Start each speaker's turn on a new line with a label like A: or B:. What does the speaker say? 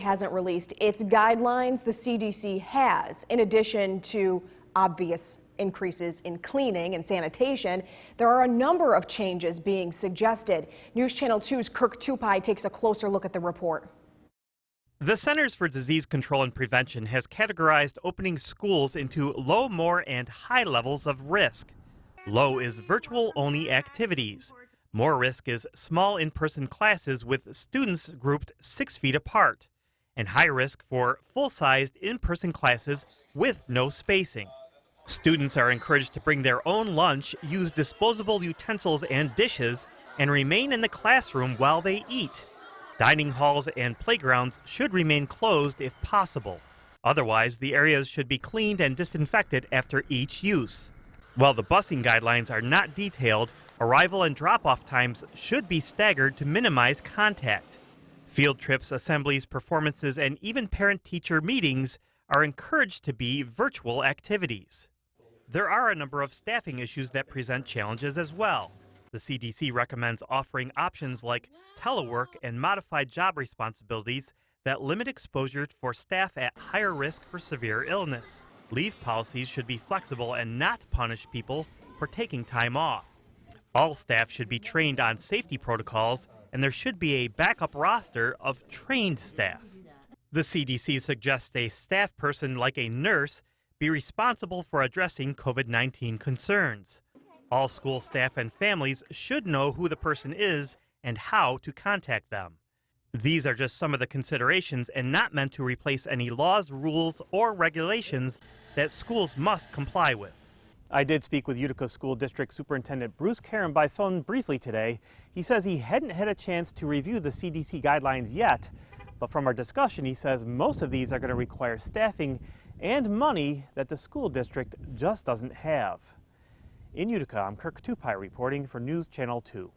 A: hasn't released its guidelines. The CDC has, in addition to obvious increases in cleaning and sanitation, there are a number of changes being suggested. News Channel 2's Kirk Tupai takes a closer look at the report.
B: The Centers for Disease Control and Prevention has categorized opening schools into low, more, and high levels of risk. Low is virtual-only activities. More risk is small in-person classes with students grouped 6 feet apart. And high risk for full-sized in-person classes with no spacing. Students are encouraged to bring their own lunch, use disposable utensils and dishes, and remain in the classroom while they eat. Dining halls and playgrounds should remain closed if possible. Otherwise, the areas should be cleaned and disinfected after each use. While the busing guidelines are not detailed, arrival and drop-off times should be staggered to minimize contact. Field trips, assemblies, performances, and even parent-teacher meetings are encouraged to be virtual activities. There are a number of staffing issues that present challenges as well. The CDC recommends offering options like telework and modified job responsibilities that limit exposure for staff at higher risk for severe illness. Leave policies should be flexible and not punish people for taking time off. All staff should be trained on safety protocols, and there should be a backup roster of trained staff. The CDC suggests a staff person like a nurse be responsible for addressing COVID-19 concerns. All school staff and families should know who the person is and how to contact them. These are just some of the considerations and not meant to replace any laws, rules, or regulations that schools must comply with. I did speak with Utica School District Superintendent Bruce Caron by phone briefly today. He says he hadn't had a chance to review the CDC guidelines yet, but from our discussion, he says most of these are going to require staffing and money that the school district just doesn't have. In Utica, I'm Kirk Tupai reporting for News Channel 2.